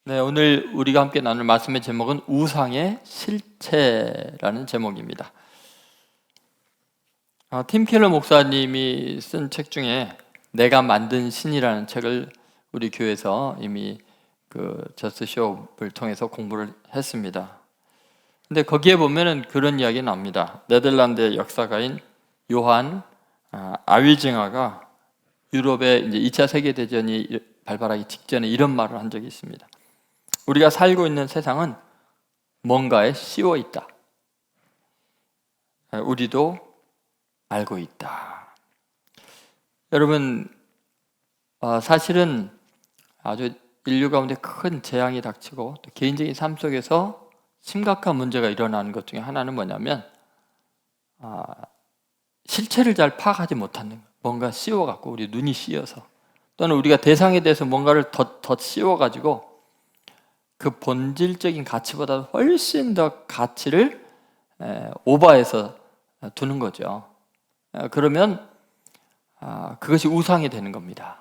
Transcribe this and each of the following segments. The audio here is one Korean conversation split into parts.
네, 오늘 우리가 함께 나눌 말씀의 제목은 우상의 실체라는 제목입니다. 팀 켈러 목사님이 쓴 책 중에 내가 만든 신이라는 책을 우리 교회에서 이미 저스트 쇼업을 통해서 공부를 했습니다. 근데 거기에 보면은 그런 이야기 나옵니다. 네덜란드의 역사가인 요한 아위징하가 유럽의 이제 2차 세계대전이 발발하기 직전에 이런 말을 한 적이 있습니다. 우리가 살고 있는 세상은 뭔가에 씌워 있다. 우리도 알고 있다. 여러분, 사실은 아주 인류 가운데 큰 재앙이 닥치고 또 개인적인 삶 속에서 심각한 문제가 일어나는 것 중에 하나는 뭐냐면 실체를 잘 파악하지 못하는 거예요. 뭔가 씌워갖고 우리 눈이 씌어서 또는 우리가 대상에 대해서 뭔가를 더 씌워가지고 그 본질적인 가치보다 훨씬 더 가치를 오버해서 두는 거죠. 그러면 그것이 우상이 되는 겁니다.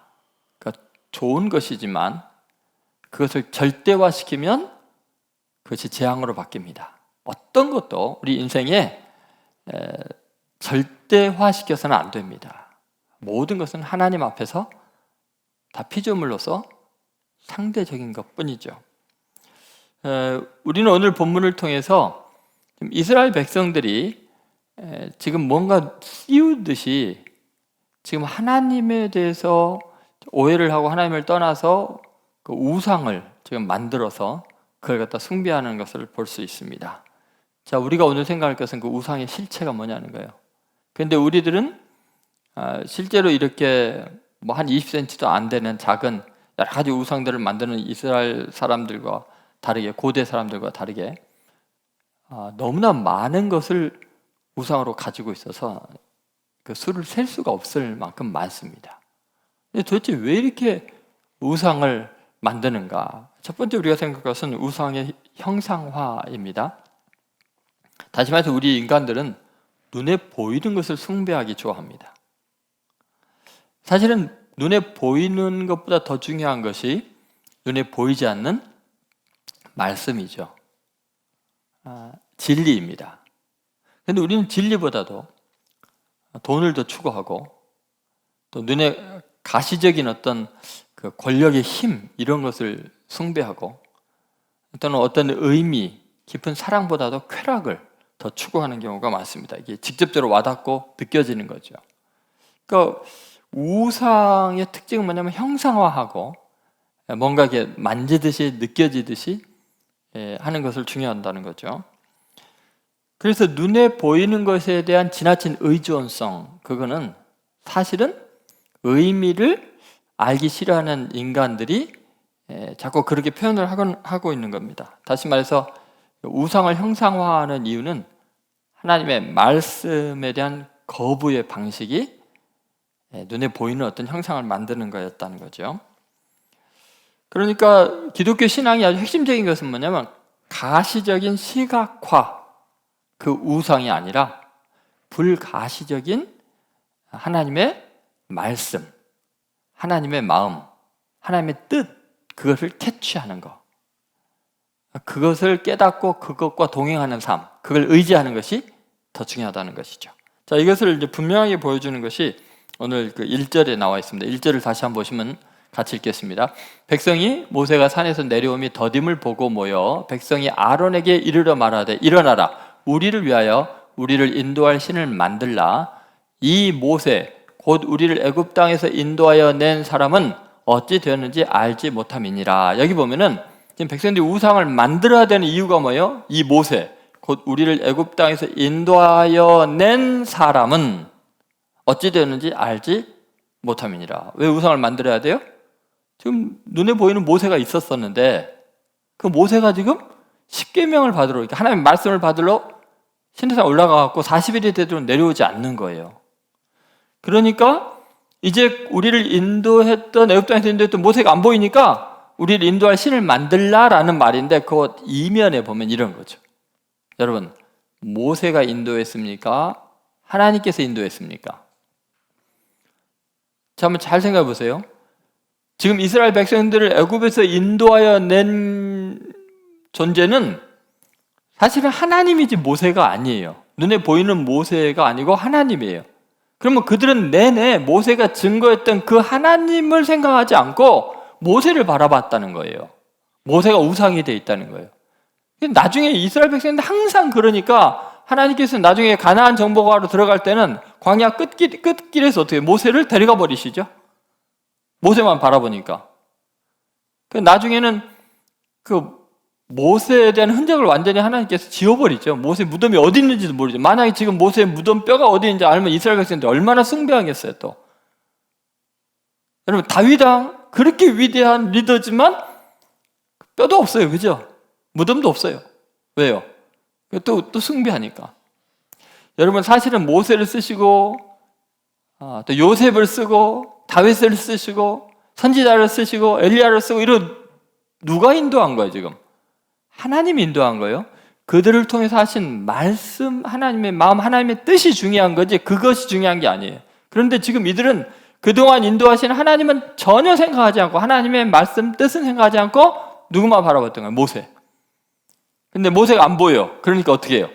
그러니까 좋은 것이지만 그것을 절대화시키면 그것이 재앙으로 바뀝니다. 어떤 것도 우리 인생에 절대화시켜서는 안 됩니다. 모든 것은 하나님 앞에서 다 피조물로서 상대적인 것뿐이죠. 우리는 오늘 본문을 통해서 이스라엘 백성들이 지금 뭔가 씌우듯이 지금 하나님에 대해서 오해를 하고 하나님을 떠나서 그 우상을 지금 만들어서 그걸 갖다 숭배하는 것을 볼 수 있습니다. 자, 우리가 오늘 생각할 것은 그 우상의 실체가 뭐냐는 거예요. 그런데 우리들은 실제로 이렇게 뭐 한 20cm도 안 되는 작은 여러 가지 우상들을 만드는 이스라엘 사람들과 다르게, 고대 사람들과 다르게 너무나 많은 것을 우상으로 가지고 있어서 그 수를 셀 수가 없을 만큼 많습니다. 근데 도대체 왜 이렇게 우상을 만드는가? 첫 번째 우리가 생각할 것은 우상의 형상화입니다. 다시 말해서 우리 인간들은 눈에 보이는 것을 숭배하기 좋아합니다. 사실은 눈에 보이는 것보다 더 중요한 것이 눈에 보이지 않는 말씀이죠. 진리입니다. 그런데 우리는 진리보다도 돈을 더 추구하고 또 눈에 가시적인 어떤 그 권력의 힘 이런 것을 숭배하고 또는 어떤 의미 깊은 사랑보다도 쾌락을 더 추구하는 경우가 많습니다. 이게 직접적으로 와닿고 느껴지는 거죠. 그러니까 우상의 특징은 뭐냐면 형상화하고 뭔가 이게 만지듯이 느껴지듯이 하는 것을 중요한다는 거죠. 그래서 눈에 보이는 것에 대한 지나친 의존성, 그거는 사실은 의미를 알기 싫어하는 인간들이 자꾸 그렇게 표현을 하고 있는 겁니다. 다시 말해서 우상을 형상화하는 이유는 하나님의 말씀에 대한 거부의 방식이 눈에 보이는 어떤 형상을 만드는 거였다는 거죠. 그러니까 기독교 신앙이 아주 핵심적인 것은 뭐냐면 가시적인 시각화, 그 우상이 아니라 불가시적인 하나님의 말씀, 하나님의 마음, 하나님의 뜻, 그것을 캐치하는 것, 그것을 깨닫고 그것과 동행하는 삶, 그걸 의지하는 것이 더 중요하다는 것이죠. 자, 이것을 이제 분명하게 보여주는 것이 오늘 그 1절에 나와 있습니다. 1절을 다시 한번 보시면 같이 읽겠습니다. 백성이 모세가 산에서 내려오미 더딤을 보고 모여 백성이 아론에게 이르러 말하되 일어나라 우리를 위하여 우리를 인도할 신을 만들라. 이 모세 곧 우리를 애굽 땅에서 인도하여 낸 사람은 어찌 되었는지 알지 못함이니라. 여기 보면은 지금 백성들이 우상을 만들어야 되는 이유가 뭐예요? 이 모세 곧 우리를 애굽 땅에서 인도하여 낸 사람은 어찌 되었는지 알지 못함이니라. 왜 우상을 만들어야 돼요? 지금 눈에 보이는 모세가 있었었는데 그 모세가 지금 십계명을 받으러, 하나님의 말씀을 받으러 신내산 올라가갖고 40일이 되도록 내려오지 않는 거예요. 그러니까 이제 우리를 인도했던, 애굽 땅에서 인도했던 모세가 안 보이니까 우리를 인도할 신을 만들라라는 말인데 그 이면에 보면 이런 거죠. 여러분, 모세가 인도했습니까? 하나님께서 인도했습니까? 자, 한번 잘 생각해 보세요. 지금 이스라엘 백성들을 애굽에서 인도하여 낸 존재는 사실은 하나님이지 모세가 아니에요. 눈에 보이는 모세가 아니고 하나님이에요. 그러면 그들은 내내 모세가 증거했던 그 하나님을 생각하지 않고 모세를 바라봤다는 거예요. 모세가 우상이 돼 있다는 거예요. 나중에 이스라엘 백성들 항상 그러니까 하나님께서 나중에 가나안 정복하러 들어갈 때는 광야 끝길에서 어떻게 모세를 데려가 버리시죠? 모세만 바라보니까. 나중에는 그 모세에 대한 흔적을 완전히 하나님께서 지워버리죠. 모세 무덤이 어디 있는지도 모르죠. 만약에 지금 모세의 무덤 뼈가 어디 있는지 알면 이스라엘 백성들이 얼마나 숭배하겠어요 또. 여러분 다윗 왕 그렇게 위대한 리더지만 뼈도 없어요. 그죠? 무덤도 없어요. 왜요? 또 숭배하니까. 여러분 사실은 모세를 쓰시고 또 요셉을 쓰고 다윗을 쓰시고 선지자를 쓰시고 엘리야를 쓰고 이런 누가 인도한 거예요 지금? 하나님이 인도한 거예요. 그들을 통해서 하신 말씀, 하나님의 마음, 하나님의 뜻이 중요한 거지 그것이 중요한 게 아니에요. 그런데 지금 이들은 그동안 인도하신 하나님은 전혀 생각하지 않고 하나님의 말씀, 뜻은 생각하지 않고 누구만 바라봤던 거예요? 모세. 근데 모세가 안 보여. 그러니까 어떻게 해요?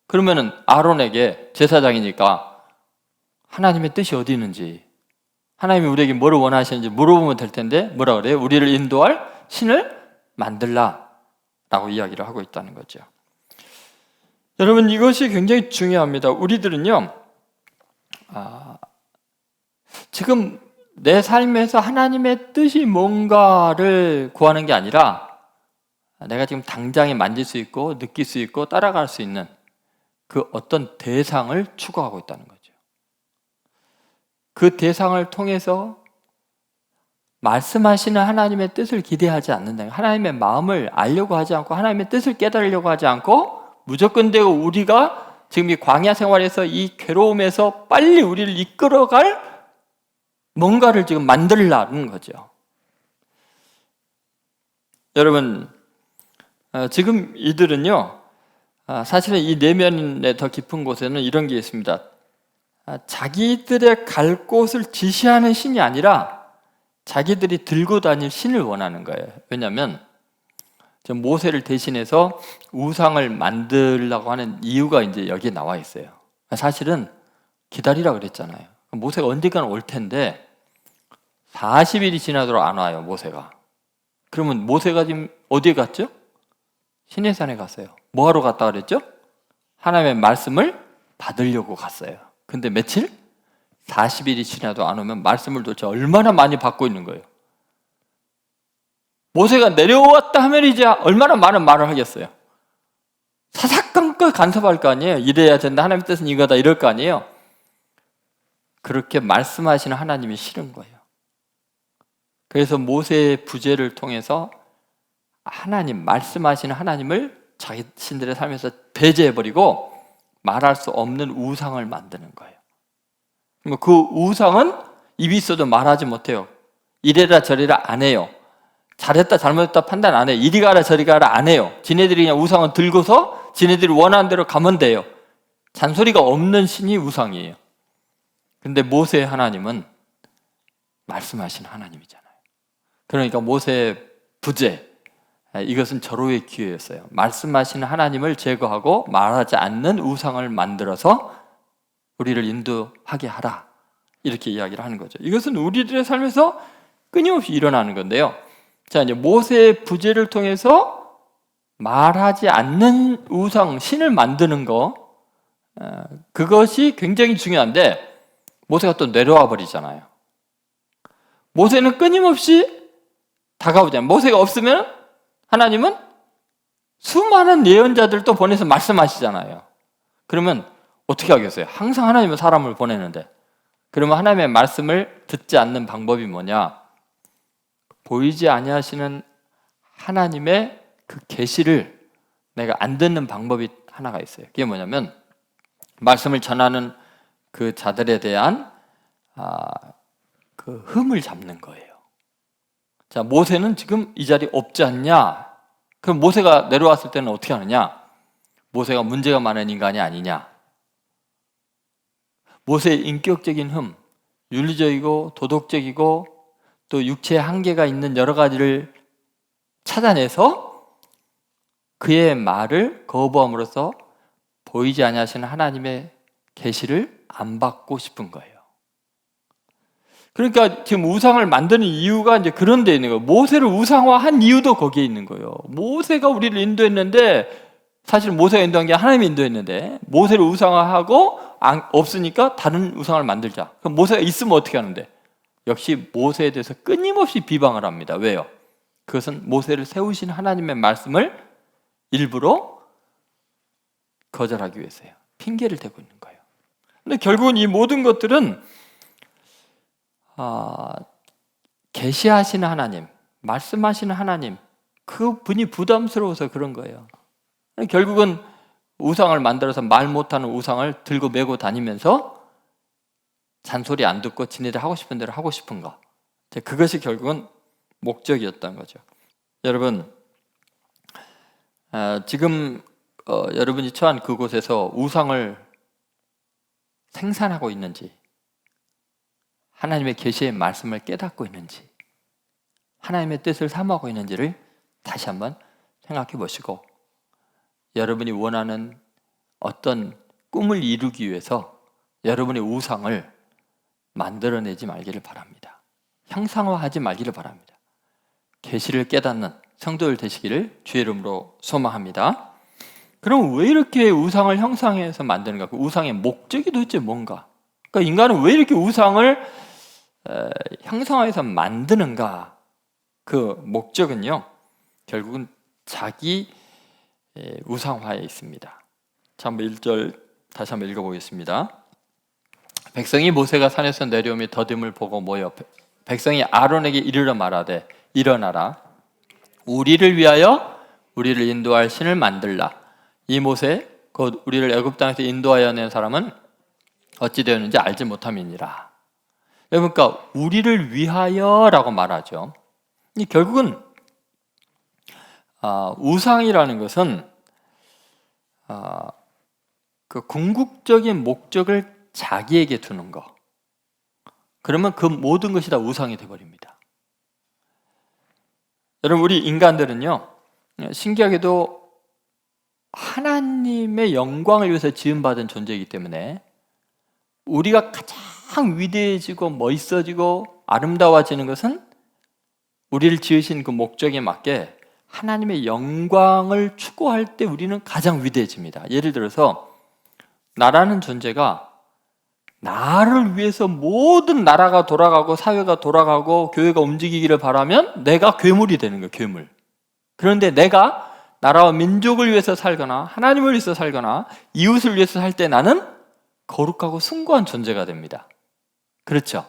그러면은 아론에게 제사장이니까 하나님의 뜻이 어디 있는지, 하나님이 우리에게 뭐를 원하시는지 물어보면 될 텐데 뭐라 그래요? 우리를 인도할 신을 만들라 라고 이야기를 하고 있다는 거죠. 여러분 이것이 굉장히 중요합니다. 우리들은요 지금 내 삶에서 하나님의 뜻이 뭔가를 구하는 게 아니라 내가 지금 당장에 만질 수 있고 느낄 수 있고 따라갈 수 있는 그 어떤 대상을 추구하고 있다는 거죠. 그 대상을 통해서 말씀하시는 하나님의 뜻을 기대하지 않는다. 하나님의 마음을 알려고 하지 않고 하나님의 뜻을 깨달으려고 하지 않고 무조건 되고 우리가 지금 이 광야 생활에서 이 괴로움에서 빨리 우리를 이끌어갈 뭔가를 지금 만들려는 거죠. 여러분 지금 이들은요 사실은 이 내면의 더 깊은 곳에는 이런 게 있습니다. 자기들의 갈 곳을 지시하는 신이 아니라 자기들이 들고 다닐 신을 원하는 거예요. 왜냐하면 모세를 대신해서 우상을 만들려고 하는 이유가 이제 여기에 나와 있어요. 사실은 기다리라 그랬잖아요. 모세가 언젠가는 올 텐데 40일이 지나도록 안 와요. 모세가. 그러면 모세가 지금 어디에 갔죠? 시내산에 갔어요. 뭐하러 갔다 그랬죠? 하나님의 말씀을 받으려고 갔어요. 근데 며칠? 40일이 지나도 안 오면 말씀을 도대체 얼마나 많이 받고 있는 거예요. 모세가 내려왔다 하면 이제 얼마나 많은 말을 하겠어요. 사사건건 간섭할 거 아니에요. 이래야 된다, 하나님의 뜻은 이거다 이럴 거 아니에요. 그렇게 말씀하시는 하나님이 싫은 거예요. 그래서 모세의 부재를 통해서 하나님, 말씀하시는 하나님을 자신들의 삶에서 배제해버리고 말할 수 없는 우상을 만드는 거예요. 그 우상은 입이 있어도 말하지 못해요. 이래라 저래라 안 해요. 잘했다 잘못했다 판단 안 해요. 이리 가라 저리 가라 안 해요. 지네들이 그냥 우상을 들고서 지네들이 원하는 대로 가면 돼요. 잔소리가 없는 신이 우상이에요. 근데 모세의 하나님은 말씀하시는 하나님이잖아요. 그러니까 모세의 부재, 이것은 절호의 기회였어요. 말씀하시는 하나님을 제거하고 말하지 않는 우상을 만들어서 우리를 인도하게 하라, 이렇게 이야기를 하는 거죠. 이것은 우리들의 삶에서 끊임없이 일어나는 건데요. 자, 이제 모세의 부재를 통해서 말하지 않는 우상, 신을 만드는 거, 그것이 굉장히 중요한데 모세가 또 내려와 버리잖아요. 모세는 끊임없이 다가오잖아요. 모세가 없으면 하나님은 수많은 예언자들도 보내서 말씀하시잖아요. 그러면 어떻게 하겠어요? 항상 하나님은 사람을 보내는데. 그러면 하나님의 말씀을 듣지 않는 방법이 뭐냐? 보이지 아니하시는 하나님의 그 계시를 내가 안 듣는 방법이 하나가 있어요. 그게 뭐냐면 말씀을 전하는 그 자들에 대한 그 흠을 잡는 거예요. 자, 모세는 지금 이 자리에 없지 않냐? 그럼 모세가 내려왔을 때는 어떻게 하느냐? 모세가 문제가 많은 인간이 아니냐? 모세의 인격적인 흠, 윤리적이고 도덕적이고 또 육체의 한계가 있는 여러 가지를 찾아내서 그의 말을 거부함으로써 보이지 아니하시는 하나님의 계시를 안 받고 싶은 거예요. 그러니까 지금 우상을 만드는 이유가 이제 그런 데 있는 거예요. 모세를 우상화한 이유도 거기에 있는 거예요. 모세가 우리를 인도했는데, 사실 모세가 인도한 게 하나님이 인도했는데 모세를 우상화하고 없으니까 다른 우상을 만들자. 그럼 모세가 있으면 어떻게 하는데? 역시 모세에 대해서 끊임없이 비방을 합니다. 왜요? 그것은 모세를 세우신 하나님의 말씀을 일부러 거절하기 위해서예요. 핑계를 대고 있는 거예요. 근데 결국은 이 모든 것들은 계시하시는 하나님, 말씀하시는 하나님, 그분이 부담스러워서 그런 거예요. 결국은 우상을 만들어서 말 못하는 우상을 들고 메고 다니면서 잔소리 안 듣고 지네들 하고 싶은 대로 하고 싶은 거, 그것이 결국은 목적이었던 거죠. 여러분, 지금 여러분이 처한 그곳에서 우상을 생산하고 있는지, 하나님의 계시의 말씀을 깨닫고 있는지, 하나님의 뜻을 사모하고 있는지를 다시 한번 생각해 보시고, 여러분이 원하는 어떤 꿈을 이루기 위해서 여러분의 우상을 만들어내지 말기를 바랍니다. 형상화하지 말기를 바랍니다. 계시를 깨닫는 성도들 되시기를 주의 이름으로 소망합니다. 그럼 왜 이렇게 우상을 형상해서 만드는가? 그 우상의 목적이 도대체 뭔가? 그러니까 인간은 왜 이렇게 우상을 형상화해서 만드는가? 그 목적은요, 결국은 자기 우상화에 있습니다. 자, 한번 1절 다시 한번 읽어보겠습니다. 백성이 모세가 산에서 내려오며 더듬을 보고 모여 백성이 아론에게 이르러 말하되, 일어나라, 우리를 위하여 우리를 인도할 신을 만들라. 이 모세 곧 우리를 애굽 땅에서 인도하여 낸 사람은 어찌 되었는지 알지 못함이니라. 그러니까 우리를 위하여라고 말하죠. 결국은 우상이라는 것은 그 궁극적인 목적을 자기에게 두는 거, 그러면 그 모든 것이 다 우상이 되어버립니다. 여러분, 우리 인간들은요, 신기하게도 하나님의 영광을 위해서 지음받은 존재이기 때문에 우리가 가장 위대해지고 멋있어지고 아름다워지는 것은 우리를 지으신 그 목적에 맞게 하나님의 영광을 추구할 때 우리는 가장 위대해집니다. 예를 들어서 나라는 존재가 나를 위해서 모든 나라가 돌아가고 사회가 돌아가고 교회가 움직이기를 바라면 내가 괴물이 되는 거예요. 괴물. 그런데 내가 나라와 민족을 위해서 살거나 하나님을 위해서 살거나 이웃을 위해서 살 때 나는 거룩하고 숭고한 존재가 됩니다. 그렇죠?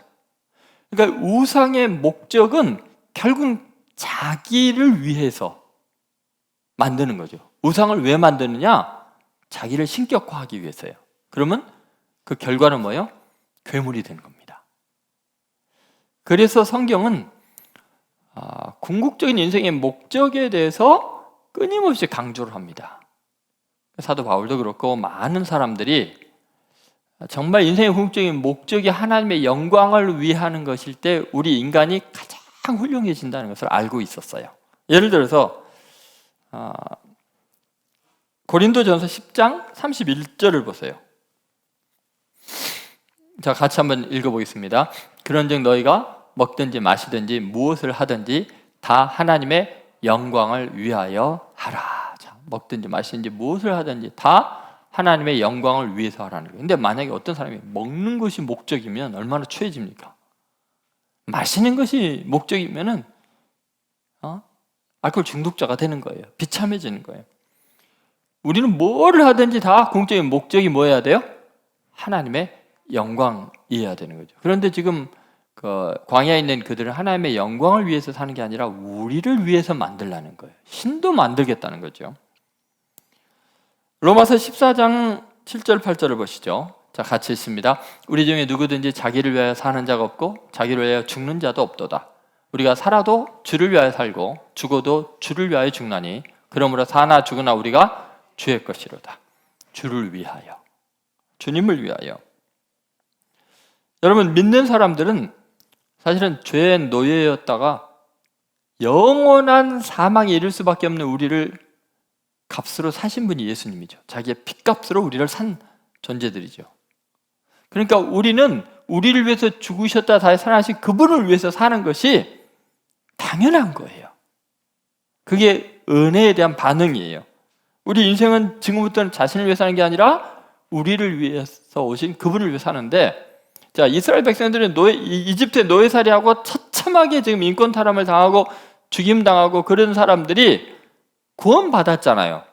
그러니까 우상의 목적은 결국 자기를 위해서 만드는 거죠. 우상을 왜 만드느냐? 자기를 신격화하기 위해서요. 그러면 그 결과는 뭐예요? 괴물이 되는 겁니다. 그래서 성경은 궁극적인 인생의 목적에 대해서 끊임없이 강조를 합니다. 사도 바울도 그렇고 많은 사람들이 정말 인생의 궁극적인 목적이 하나님의 영광을 위하는 것일 때 우리 인간이 가장 훌륭해진다는 것을 알고 있었어요. 예를 들어서 고린도전서 10장 31절을 보세요. 자, 같이 한번 읽어보겠습니다. 그런즉 너희가 먹든지 마시든지 무엇을 하든지 다 하나님의 영광을 위하여 하라. 자, 먹든지 마시든지 무엇을 하든지 다 하나님의 영광을 위해서 하라는 거예요. 근데 만약에 어떤 사람이 먹는 것이 목적이면 얼마나 추해집니까? 마시는 것이 목적이면은 알코올 중독자가 되는 거예요. 비참해지는 거예요. 우리는 뭐를 하든지 다 궁극적인 목적이 뭐여야 돼요? 하나님의 영광이어야 되는 거죠. 그런데 지금 광야에 있는 그들은 하나님의 영광을 위해서 사는 게 아니라 우리를 위해서 만들라는 거예요. 신도 만들겠다는 거죠. 로마서 14장 7절 8절을 보시죠. 자, 같이 읽습니다. 우리 중에 누구든지 자기를 위하여 사는 자가 없고 자기를 위하여 죽는 자도 없도다. 우리가 살아도 주를 위하여 살고 죽어도 주를 위하여 죽나니 그러므로 사나 죽으나 우리가 주의 것이로다. 주를 위하여, 주님을 위하여. 여러분, 믿는 사람들은 사실은 죄의 노예였다가 영원한 사망에 이를 수밖에 없는 우리를 값으로 사신 분이 예수님이죠. 자기의 핏값으로 우리를 산 존재들이죠. 그러니까 우리는 우리를 위해서 죽으셨다 다시 살아나신 그분을 위해서 사는 것이 당연한 거예요. 그게 은혜에 대한 반응이에요. 우리 인생은 지금부터는 자신을 위해 사는 게 아니라 우리를 위해서 오신 그분을 위해 사는데, 자, 이스라엘 백성들은 이집트의 노예살이하고 처참하게 지금 인권 타람을 당하고 죽임 당하고 그런 사람들이 구원받았잖아요.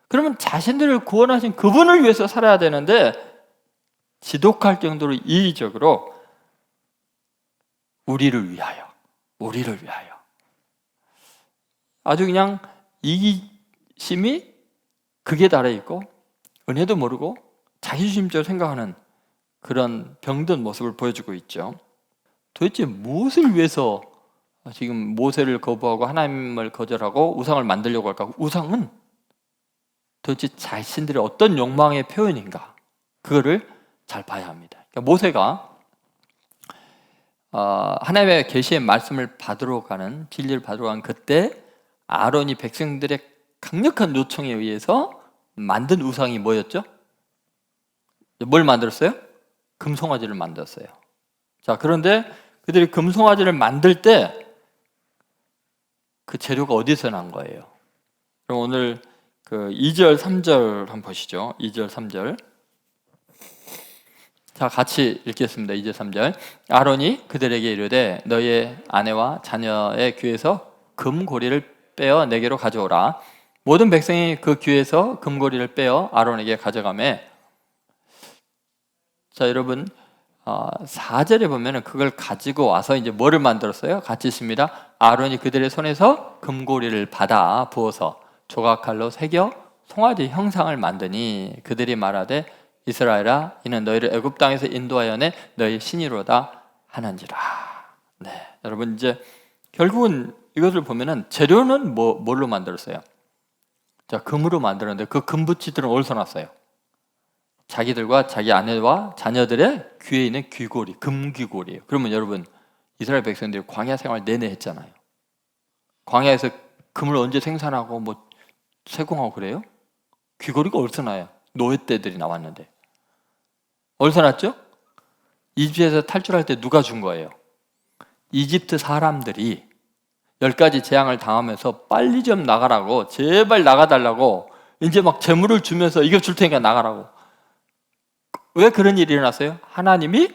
그러면 자신들을 구원하신 그분을 위해서 살아야 되는데 지독할 정도로 이의적으로 우리를 위하여 아주 그냥 이기심이 극에 달해 있고 은혜도 모르고 자기중심적으로 생각하는 그런 병든 모습을 보여주고 있죠. 도대체 무엇을 위해서 지금 모세를 거부하고 하나님을 거절하고 우상을 만들려고 할까? 우상은 도대체 자신들의 어떤 욕망의 표현인가? 그거를 잘 봐야 합니다. 그러니까 모세가 하나님의 계시의 말씀을 받으러 가는, 진리를 받으러 가는 그때 아론이 백성들의 강력한 요청에 의해서 만든 우상이 뭐였죠? 뭘 만들었어요? 금송아지를 만들었어요. 자, 그런데 그들이 금송아지를 만들 때 그 재료가 어디서 난 거예요? 그럼 오늘 그 2절, 3절 한번 보시죠. 2절, 3절. 자, 같이 읽겠습니다. 2절, 3절. 아론이 그들에게 이르되 너의 아내와 자녀의 귀에서 금고리를 빼어 내게로 가져오라. 모든 백성이 그 귀에서 금고리를 빼어 아론에게 가져가매. 자, 여러분 4절에 보면은 그걸 가지고 와서 이제 뭐를 만들었어요? 같이 있습니다. 아론이 그들의 손에서 금고리를 받아 부어서 조각칼로 새겨 송아지 형상을 만드니 그들이 말하되 이스라엘아 이는 너희를 애굽 땅에서 인도하여 내 너희 신이로다 하는지라. 네, 여러분 이제 결국은 이것을 보면은 재료는 뭘로 만들었어요? 자, 금으로 만들었는데 그 금붙이들은 어디서 났어요? 자기들과 자기 아내와 자녀들의 귀에 있는 귀고리, 금귀고리예요. 그러면 여러분 이스라엘 백성들이 광야 생활 내내 했잖아요. 광야에서 금을 언제 생산하고 뭐 세공하고 그래요? 귀고리가 어디서 나요? 노예 때들이 나왔는데 어디서 났죠? 이집트에서 탈출할 때 누가 준 거예요? 이집트 사람들이 10가지 재앙을 당하면서 빨리 좀 나가라고, 제발 나가달라고 이제 막 재물을 주면서 이거 줄 테니까 나가라고. 왜 그런 일이 일어났어요? 하나님이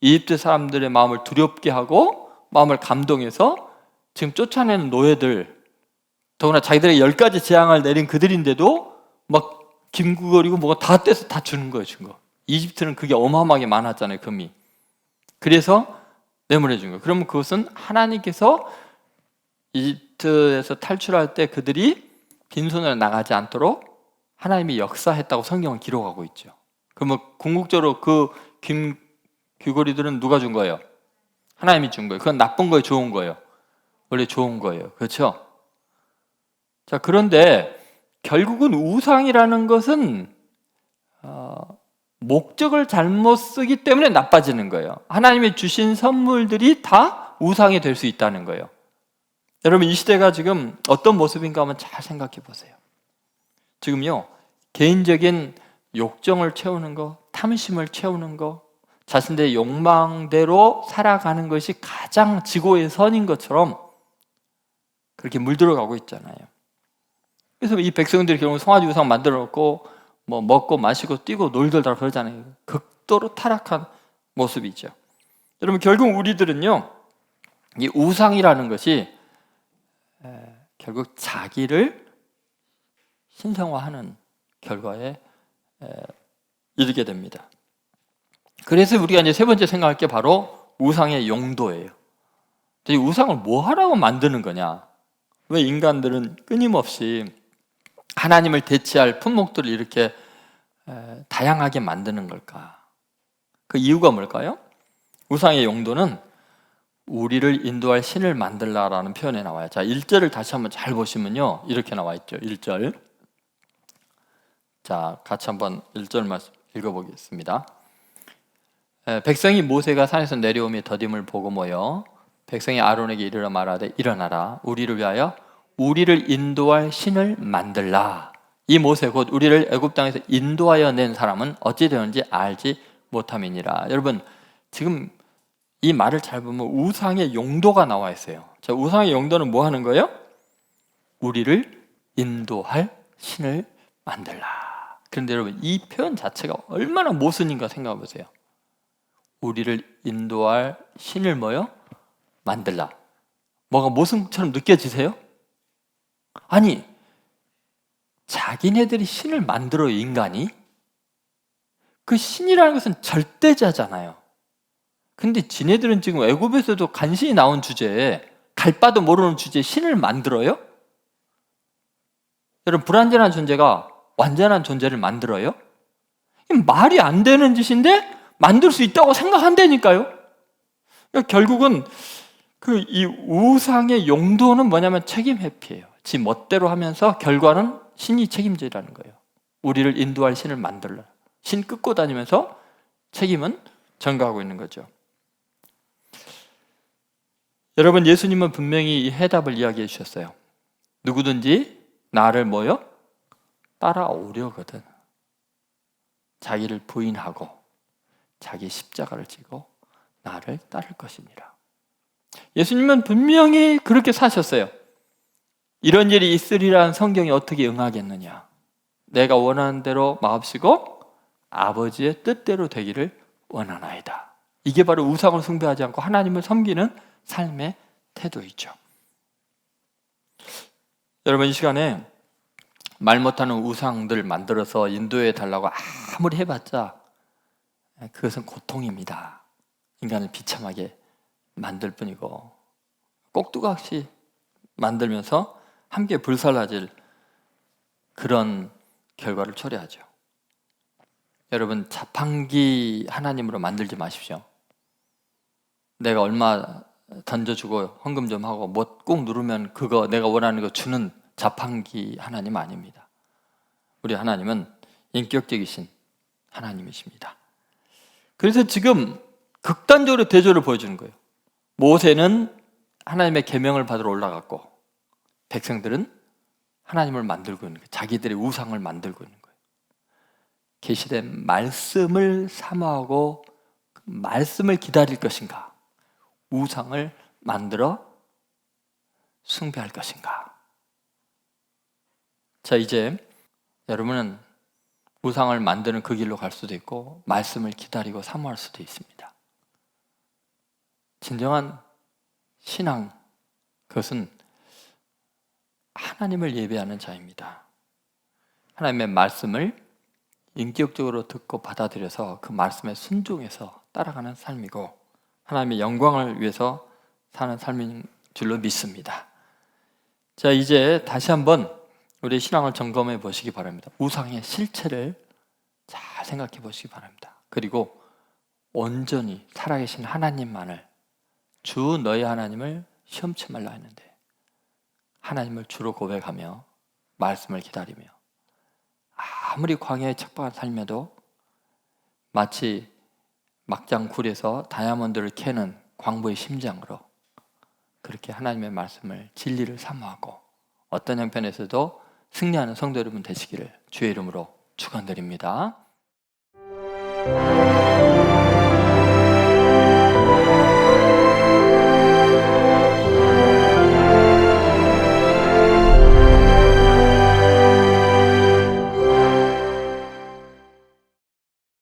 이집트 사람들의 마음을 두렵게 하고 마음을 감동해서 지금 쫓아내는 노예들, 더구나 자기들에게 10가지 재앙을 내린 그들인데도 막 김구거리고 뭐가 다 떼서 다 주는 거예요. 준 거. 이집트는 그게 어마어마하게 많았잖아요. 금이. 그래서 내물해 준 거예요. 그러면 그것은 하나님께서 이집트에서 탈출할 때 그들이 빈손으로 나가지 않도록 하나님이 역사했다고 성경은 기록하고 있죠. 그러면 궁극적으로 그 귀고리들은 누가 준 거예요? 하나님이 준 거예요. 그건 나쁜 거예요? 좋은 거예요? 원래 좋은 거예요. 그렇죠? 자, 그런데 결국은 우상이라는 것은 목적을 잘못 쓰기 때문에 나빠지는 거예요. 하나님이 주신 선물들이 다 우상이 될 수 있다는 거예요. 여러분 이 시대가 지금 어떤 모습인가 한번 잘 생각해 보세요. 지금요 개인적인 욕정을 채우는 거, 탐심을 채우는 거, 자신들의 욕망대로 살아가는 것이 가장 지고의 선인 것처럼 그렇게 물들어가고 있잖아요. 그래서 이 백성들이 결국 송아지 우상 만들어 놓고 뭐 먹고 마시고 뛰고 놀들다 그러잖아요. 극도로 타락한 모습이죠. 여러분 결국 우리들은요 이 우상이라는 것이 결국 자기를 신성화하는 결과에 이르게 됩니다. 그래서 우리가 이제 세 번째 생각할 게 바로 우상의 용도예요. 이 우상을 뭐 하라고 만드는 거냐? 왜 인간들은 끊임없이 하나님을 대체할 품목들을 이렇게 다양하게 만드는 걸까? 그 이유가 뭘까요? 우상의 용도는 우리를 인도할 신을 만들라라는 표현에 나와요. 자, 1절을 다시 한번 잘 보시면요 이렇게 나와 있죠. 1절. 자, 같이 한번 1절 말씀 읽어보겠습니다. 백성이 모세가 산에서 내려오며 더딤을 보고 모여 백성이 아론에게 이르러 말하되 일어나라 우리를 위하여 우리를 인도할 신을 만들라. 이 모세 곧 우리를 애굽 땅에서 인도하여 낸 사람은 어찌 되었는지 알지 못함이니라. 여러분 지금 이 말을 잘 보면 우상의 용도가 나와 있어요. 자, 우상의 용도는 뭐 하는 거예요? 우리를 인도할 신을 만들라. 그런데 여러분 이 표현 자체가 얼마나 모순인가 생각해 보세요. 우리를 인도할 신을 뭐요? 만들라. 뭐가 모순처럼 느껴지세요? 아니 자기네들이 신을 만들어요. 인간이. 그 신이라는 것은 절대자잖아요. 근데 지네들은 지금 애굽에서도 간신히 나온 주제에 갈 바도 모르는 주제에 신을 만들어요? 여러분 불완전한 존재가 완전한 존재를 만들어요? 말이 안 되는 짓인데 만들 수 있다고 생각한다니까요. 그러니까 결국은 이 우상의 용도는 뭐냐면 책임 회피예요. 지 멋대로 하면서 결과는 신이 책임지라는 거예요. 우리를 인도할 신을 만들라. 신 끄고 다니면서 책임은 전가하고 있는 거죠. 여러분 예수님은 분명히 이 해답을 이야기해 주셨어요. 누구든지 나를 뭐요? 따라오려거든 자기를 부인하고 자기 십자가를 지고 나를 따를 것이니라. 예수님은 분명히 그렇게 사셨어요. 이런 일이 있으리라는 성경이 어떻게 응하겠느냐. 내가 원하는 대로 마옵시고 아버지의 뜻대로 되기를 원하나이다. 이게 바로 우상을 숭배하지 않고 하나님을 섬기는 삶의 태도이죠. 여러분 이 시간에 말 못하는 우상들 만들어서 인도해 달라고 아무리 해봤자 그것은 고통입니다. 인간을 비참하게 만들 뿐이고 꼭두각시 만들면서 함께 불살라질 그런 결과를 초래하죠. 여러분 자판기 하나님으로 만들지 마십시오. 내가 얼마 던져주고 헌금 좀 하고 뭐 꾹 누르면 그거 내가 원하는 거 주는 자판기 하나님 아닙니다. 우리 하나님은 인격적이신 하나님이십니다. 그래서 지금 극단적으로 대조를 보여주는 거예요. 모세는 하나님의 계명을 받으러 올라갔고 백성들은 하나님을 만들고 있는 거예요. 자기들의 우상을 만들고 있는 거예요. 계시된 말씀을 사모하고 말씀을 기다릴 것인가, 우상을 만들어 숭배할 것인가. 자, 이제 여러분은 우상을 만드는 그 길로 갈 수도 있고 말씀을 기다리고 사모할 수도 있습니다. 진정한 신앙, 그것은 하나님을 예배하는 자입니다. 하나님의 말씀을 인격적으로 듣고 받아들여서 그 말씀에 순종해서 따라가는 삶이고 하나님의 영광을 위해서 사는 삶인 줄로 믿습니다. 자, 이제 다시 한번 우리 신앙을 점검해 보시기 바랍니다. 우상의 실체를 잘 생각해 보시기 바랍니다. 그리고 온전히 살아계신 하나님만을, 주 너희 하나님을 시험치 말라 했는데 하나님을 주로 고백하며 말씀을 기다리며 아무리 광야에 척박한 삶에도 마치 막장굴에서 다이아몬드를 캐는 광부의 심장으로 그렇게 하나님의 말씀을, 진리를 사모하고 어떤 형편에서도 승리하는 성도 여러분 되시기를 주의 이름으로 축원드립니다.